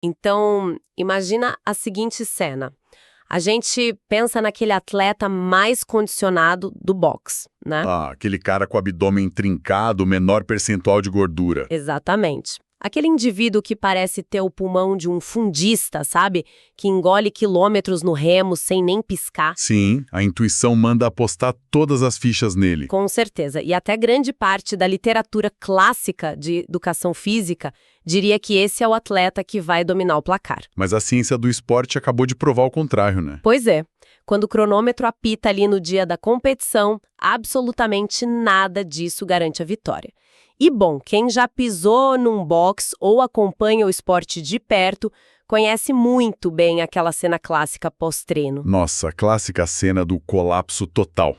Então, imagina a seguinte cena. A gente pensa naquele atleta mais condicionado do boxe, né? Ah, aquele cara com o abdômen trincado, menor percentual de gordura. Exatamente. Aquele indivíduo que parece ter o pulmão de um fundista, sabe? Que engole quilômetros no remo sem nem piscar. Sim, a intuição manda apostar todas as fichas nele. Com certeza. E até grande parte da literatura clássica de educação física diria que esse é o atleta que vai dominar o placar. Mas a ciência do esporte acabou de provar o contrário, né? Pois é. Quando o cronômetro apita ali no dia da competição, absolutamente nada disso garante a vitória. E bom, quem já pisou num box ou acompanha o esporte de perto, conhece muito bem aquela cena clássica pós-treino. Nossa, a clássica cena do colapso total.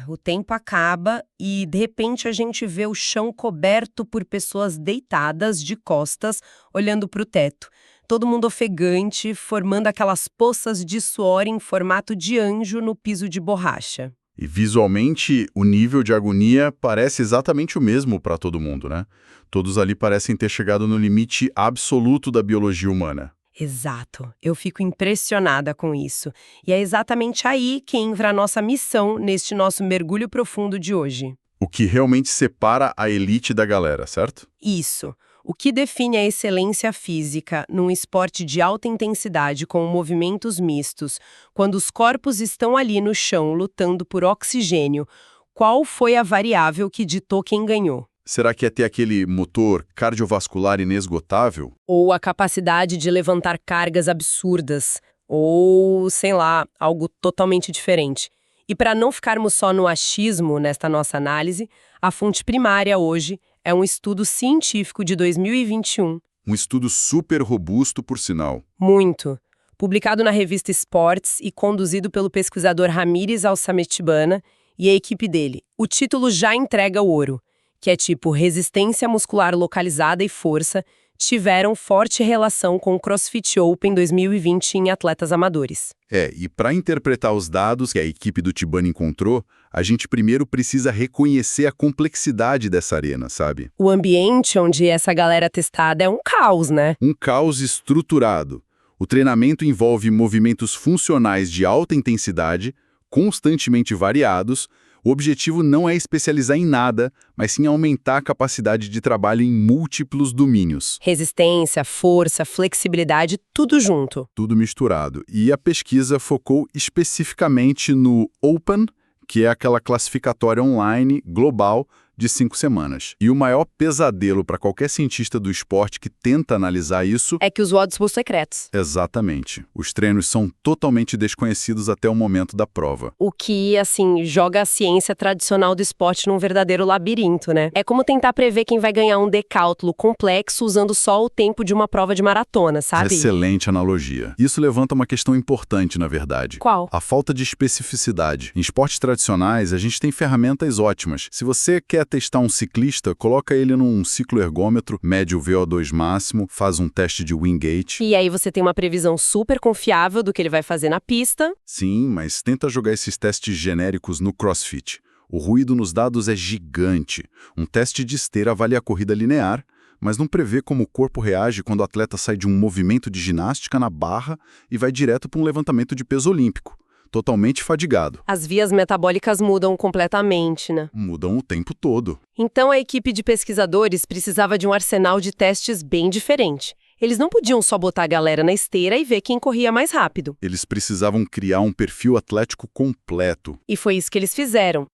O tempo acaba e, de repente, a gente vê o chão coberto por pessoas deitadas de costas, olhando para o teto. Todo mundo ofegante, formando aquelas poças de suor em formato de anjo no piso de borracha. E visualmente, o nível de agonia parece exatamente o mesmo para todo mundo, né? Todos ali parecem ter chegado no limite absoluto da biologia humana. Exato. Eu fico impressionada com isso. E é exatamente aí que entra a nossa missão neste nosso mergulho profundo de hoje. O que realmente separa a elite da galera, certo? Isso. O que define a excelência física num esporte de alta intensidade com movimentos mistos, quando os corpos estão ali no chão lutando por oxigênio, qual foi a variável que ditou quem ganhou? Será que é ter aquele motor cardiovascular inesgotável? Ou a capacidade de levantar cargas absurdas? Ou, sei lá, algo totalmente diferente? E para não ficarmos só no achismo nesta nossa análise, a fonte primária hoje é um estudo científico de 2021. Um estudo super robusto, por sinal. Muito. Publicado na revista Sports e conduzido pelo pesquisador Ramírez Alsametibana e a equipe dele. O título já entrega o ouro, que é tipo resistência muscular localizada e força, tiveram forte relação com o CrossFit Open 2020 em atletas amadores. E para interpretar os dados que a equipe do Tibani encontrou, a gente primeiro precisa reconhecer a complexidade dessa arena, sabe? O ambiente onde essa galera testada é um caos, né? Um caos estruturado. O treinamento envolve movimentos funcionais de alta intensidade, constantemente variados. O objetivo não é especializar em nada, mas sim aumentar a capacidade de trabalho em múltiplos domínios. Resistência, força, flexibilidade, tudo junto. Tudo misturado. E a pesquisa focou especificamente no Open, que é aquela classificatória online global de 5 semanas. E o maior pesadelo para qualquer cientista do esporte que tenta analisar isso é que os WODs são secretos. Exatamente. Os treinos são totalmente desconhecidos até o momento da prova. O que, assim, joga a ciência tradicional do esporte num verdadeiro labirinto, né? É como tentar prever quem vai ganhar um decátulo complexo usando só o tempo de uma prova de maratona, sabe? Excelente analogia. Isso levanta uma questão importante, na verdade. Qual? A falta de especificidade. Em esportes tradicionais, a gente tem ferramentas ótimas. Se você quer testar um ciclista, coloca ele num cicloergômetro, mede o VO2 máximo, faz um teste de Wingate. E aí você tem uma previsão super confiável do que ele vai fazer na pista. Sim, mas tenta jogar esses testes genéricos no CrossFit. O ruído nos dados é gigante. Um teste de esteira avalia a corrida linear, mas não prevê como o corpo reage quando o atleta sai de um movimento de ginástica na barra e vai direto para um levantamento de peso olímpico. Totalmente fadigado. As vias metabólicas mudam completamente, né? Mudam o tempo todo. Então a equipe de pesquisadores precisava de um arsenal de testes bem diferente. Eles não podiam só botar a galera na esteira e ver quem corria mais rápido. Eles precisavam criar um perfil atlético completo. E foi isso que eles fizeram.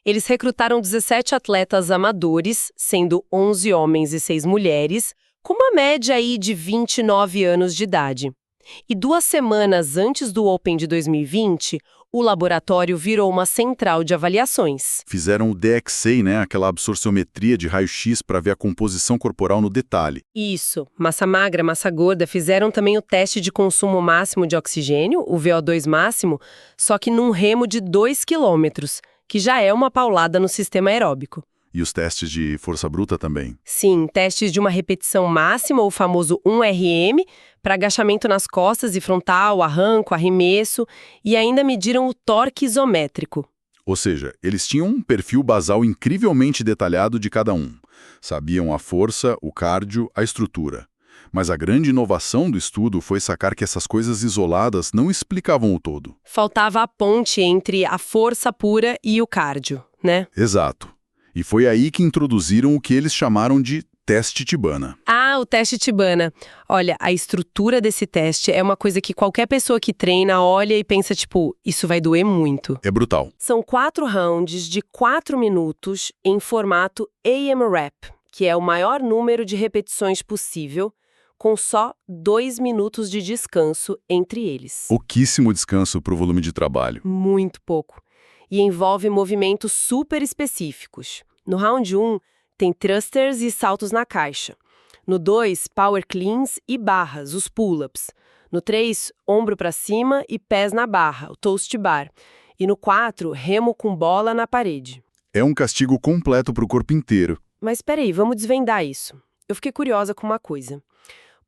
Eles recrutaram 17 atletas amadores, sendo 11 homens e 6 mulheres, com uma média aí de 29 anos de idade. E 2 semanas antes do Open de 2020, o laboratório virou uma central de avaliações. Fizeram o DXA, né? Aquela absorciometria de raio-x para ver a composição corporal no detalhe. Isso. Massa magra, massa gorda. Fizeram também o teste de consumo máximo de oxigênio, o VO2 máximo, só que num remo de 2 quilômetros, que já é uma paulada no sistema aeróbico. E os testes de força bruta também. Sim, testes de uma repetição máxima, o famoso 1RM, para agachamento nas costas e frontal, arranco, arremesso, e ainda mediram o torque isométrico. Ou seja, eles tinham um perfil basal incrivelmente detalhado de cada um. Sabiam a força, o cardio, a estrutura. Mas a grande inovação do estudo foi sacar que essas coisas isoladas não explicavam o todo. Faltava a ponte entre a força pura e o cardio, né? Exato. E foi aí que introduziram o que eles chamaram de teste Tibana. Ah, o teste Tibana. Olha, a estrutura desse teste é uma coisa que qualquer pessoa que treina olha e pensa, tipo, isso vai doer muito. É brutal. São 4 rounds de 4 minutos em formato AMRAP, que é o maior número de repetições possível, com só 2 minutos de descanso entre eles. Pouquíssimo descanso para o volume de trabalho. Muito pouco. E envolve movimentos super específicos. No round 1, tem thrusters e saltos na caixa. No 2, power cleans e barras, os pull-ups. No 3, ombro para cima e pés na barra, o toast bar. E no 4, remo com bola na parede. É um castigo completo para o corpo inteiro. Mas peraí, vamos desvendar isso. Eu fiquei curiosa com uma coisa.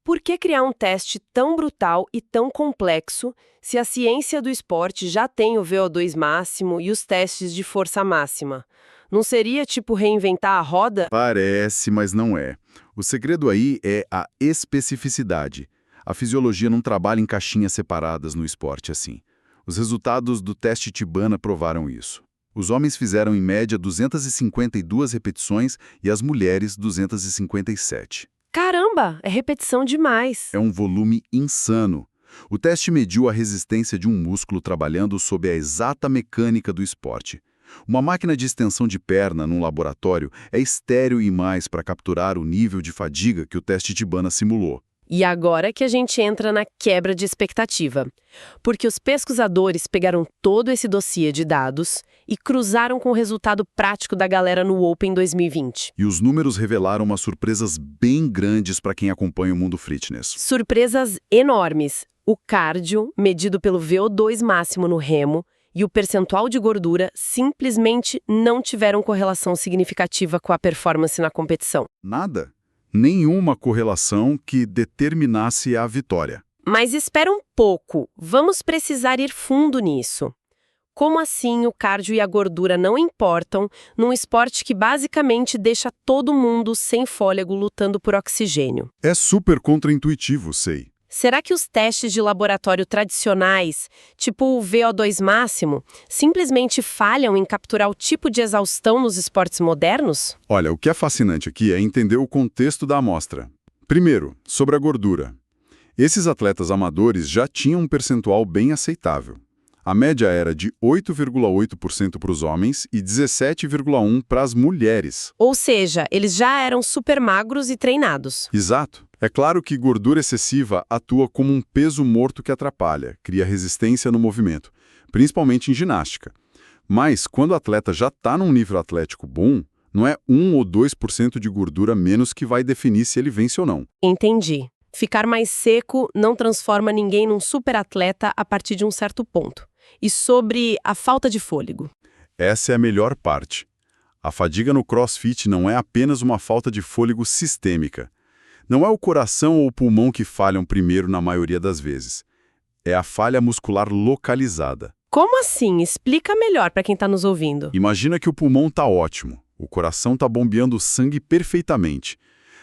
Por que criar um teste tão brutal e tão complexo se a ciência do esporte já tem o VO2 máximo e os testes de força máxima? Não seria tipo reinventar a roda? Parece, mas não é. O segredo aí é a especificidade. A fisiologia não trabalha em caixinhas separadas no esporte assim. Os resultados do teste Tibana provaram isso. Os homens fizeram em média 252 repetições e as mulheres 257. Caramba, é repetição demais. É um volume insano. O teste mediu a resistência de um músculo trabalhando sob a exata mecânica do esporte. Uma máquina de extensão de perna num laboratório é estéril demais para capturar o nível de fadiga que o teste Tibana simulou. E agora que a gente entra na quebra de expectativa. Porque os pesquisadores pegaram todo esse dossiê de dados e cruzaram com o resultado prático da galera no Open 2020. E os números revelaram umas surpresas bem grandes para quem acompanha o mundo fitness. Surpresas enormes. O cardio, medido pelo VO2 máximo no remo, e o percentual de gordura simplesmente não tiveram correlação significativa com a performance na competição. Nada. Nenhuma correlação que determinasse a vitória. Mas espera um pouco, vamos precisar ir fundo nisso. Como assim o cardio e a gordura não importam num esporte que basicamente deixa todo mundo sem fôlego lutando por oxigênio? É super contraintuitivo, sei. Será que os testes de laboratório tradicionais, tipo o VO2 máximo, simplesmente falham em capturar o tipo de exaustão nos esportes modernos? Olha, o que é fascinante aqui é entender o contexto da amostra. Primeiro, sobre a gordura. Esses atletas amadores já tinham um percentual bem aceitável. A média era de 8,8% para os homens e 17,1% para as mulheres. Ou seja, eles já eram super magros e treinados. Exato. É claro que gordura excessiva atua como um peso morto que atrapalha, cria resistência no movimento, principalmente em ginástica. Mas, quando o atleta já está num nível atlético bom, não é 1 ou 2% de gordura menos que vai definir se ele vence ou não. Entendi. Ficar mais seco não transforma ninguém num super atleta a partir de um certo ponto. E sobre a falta de fôlego? Essa é a melhor parte. A fadiga no CrossFit não é apenas uma falta de fôlego sistêmica. Não é o coração ou o pulmão que falham primeiro na maioria das vezes. É a falha muscular localizada. Como assim? Explica melhor para quem está nos ouvindo. Imagina que o pulmão está ótimo, o coração está bombeando sangue perfeitamente.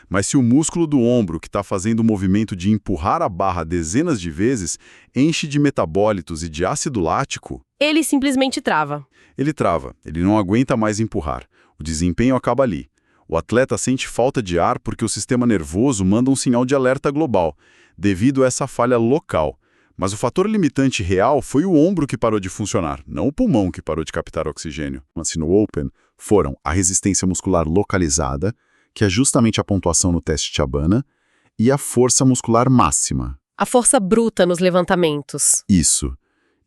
Mas se o músculo do ombro, que está fazendo o movimento de empurrar a barra dezenas de vezes, enche de metabólitos e de ácido lático... Ele simplesmente trava. Ele trava, ele não aguenta mais empurrar. O desempenho acaba ali. O atleta sente falta de ar porque o sistema nervoso manda um sinal de alerta global, devido a essa falha local. Mas o fator limitante real foi o ombro que parou de funcionar, não o pulmão que parou de captar oxigênio. Assim, no Open, foram a resistência muscular localizada, que é justamente a pontuação no teste Tibana, e a força muscular máxima. A força bruta nos levantamentos. Isso.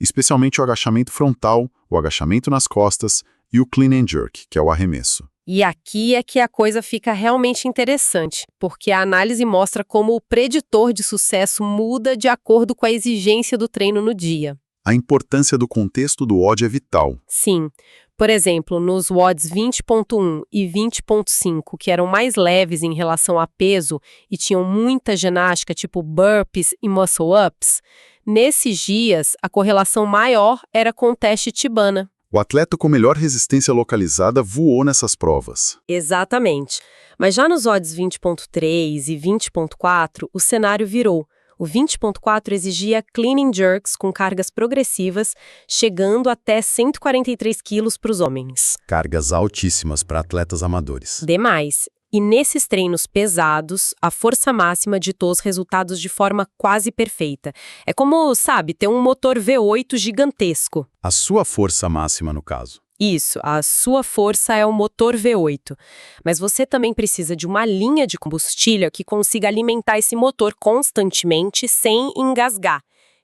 Especialmente o agachamento frontal, o agachamento nas costas e o clean and jerk, que é o arremesso. E aqui é que a coisa fica realmente interessante, porque a análise mostra como o preditor de sucesso muda de acordo com a exigência do treino no dia. A importância do contexto do WOD é vital. Sim. Por exemplo, nos WODs 20.1 e 20.5, que eram mais leves em relação a peso e tinham muita ginástica, tipo burpees e muscle-ups, nesses dias a correlação maior era com o teste Tibana. O atleta com melhor resistência localizada voou nessas provas. Exatamente. Mas já nos odds 20.3 e 20.4, o cenário virou. O 20.4 exigia clean and jerks com cargas progressivas, chegando até 143 quilos para os homens. Cargas altíssimas para atletas amadores. Demais. E nesses treinos pesados, a força máxima ditou os resultados de forma quase perfeita. É como, sabe, ter um motor V8 gigantesco. A sua força máxima, no caso. Isso, a sua força é o motor V8. Mas você também precisa de uma linha de combustível que consiga alimentar esse motor constantemente sem engasgar,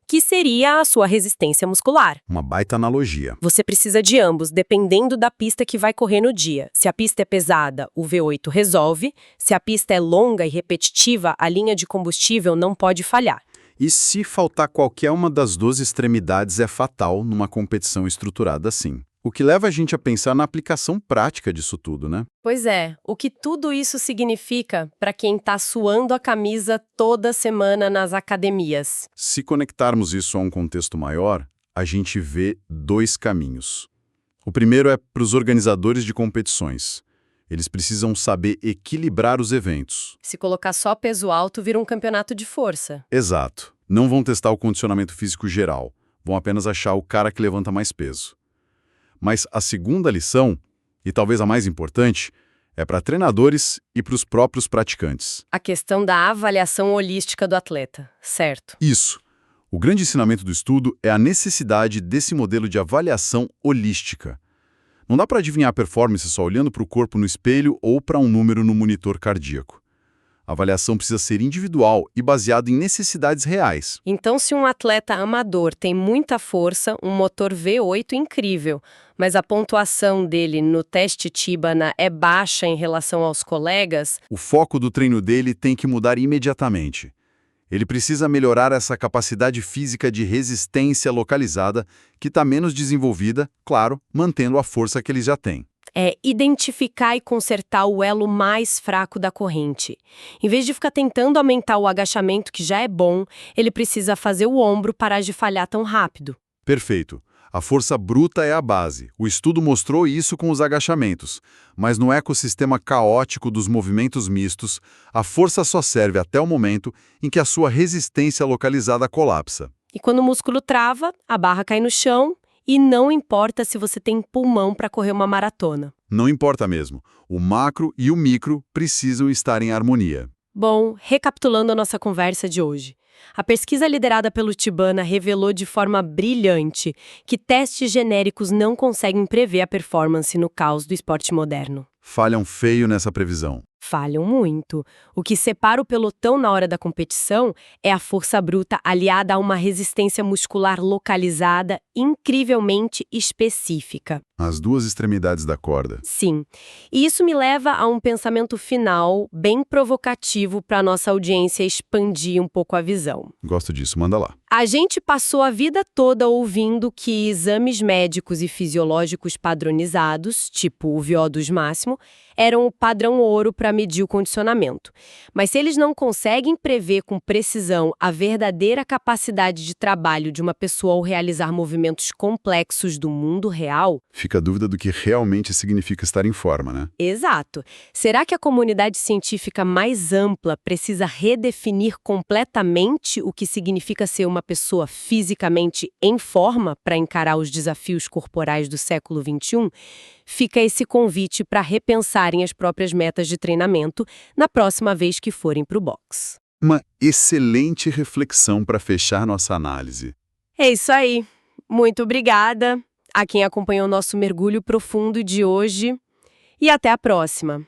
que seria a sua resistência muscular. Uma baita analogia. Você precisa de ambos, dependendo da pista que vai correr no dia. Se a pista é pesada, o V8 resolve. Se a pista é longa e repetitiva, a linha de combustível não pode falhar. E se faltar qualquer uma das duas extremidades é fatal numa competição estruturada assim. O que leva a gente a pensar na aplicação prática disso tudo, né? Pois é, o que tudo isso significa para quem está suando a camisa toda semana nas academias? Se conectarmos isso a um contexto maior, a gente vê dois caminhos. O primeiro é para os organizadores de competições. Eles precisam saber equilibrar os eventos. Se colocar só peso alto, vira um campeonato de força. Exato. Não vão testar o condicionamento físico geral. Vão apenas achar o cara que levanta mais peso. Mas a segunda lição, e talvez a mais importante, é para treinadores e para os próprios praticantes. A questão da avaliação holística do atleta, certo? Isso. O grande ensinamento do estudo é a necessidade desse modelo de avaliação holística. Não dá para adivinhar a performance só olhando para o corpo no espelho ou para um número no monitor cardíaco. A avaliação precisa ser individual e baseada em necessidades reais. Então, se um atleta amador tem muita força, um motor V8 incrível, mas a pontuação dele no teste Tibana é baixa em relação aos colegas, O foco do treino dele tem que mudar imediatamente. Ele precisa melhorar essa capacidade física de resistência localizada, que está menos desenvolvida, claro, mantendo a força que ele já tem. é identificar e consertar o elo mais fraco da corrente. Em vez de ficar tentando aumentar o agachamento, que já é bom, ele precisa fazer o ombro parar de falhar tão rápido. Perfeito. A força bruta é a base. O estudo mostrou isso com os agachamentos. Mas no ecossistema caótico dos movimentos mistos, a força só serve até o momento em que a sua resistência localizada colapsa. E quando o músculo trava, a barra cai no chão e não importa se você tem pulmão para correr uma maratona. Não importa mesmo. O macro e o micro precisam estar em harmonia. Bom, recapitulando a nossa conversa de hoje. A pesquisa liderada pelo Tibana revelou de forma brilhante que testes genéricos não conseguem prever a performance no caos do esporte moderno. Falham feio nessa previsão. Falham muito. O que separa o pelotão na hora da competição é a força bruta aliada a uma resistência muscular localizada incrivelmente específica. As duas extremidades da corda. Sim. E isso me leva a um pensamento final bem provocativo para a nossa audiência expandir um pouco a visão. Gosto disso, manda lá. A gente passou a vida toda ouvindo que exames médicos e fisiológicos padronizados, tipo o VO2 máximo, eram o padrão ouro para medir o condicionamento. Mas se eles não conseguem prever com precisão a verdadeira capacidade de trabalho de uma pessoa ao realizar movimentos complexos do mundo real... Fica a dúvida do que realmente significa estar em forma, né? Exato. Será que a comunidade científica mais ampla precisa redefinir completamente o que significa ser uma pessoa fisicamente em forma para encarar os desafios corporais do século XXI? Fica esse convite para repensarem as próprias metas de treinamento na próxima vez que forem para o box. Uma excelente reflexão para fechar nossa análise. É isso aí. Muito obrigada a quem acompanhou o nosso mergulho profundo de hoje e até a próxima.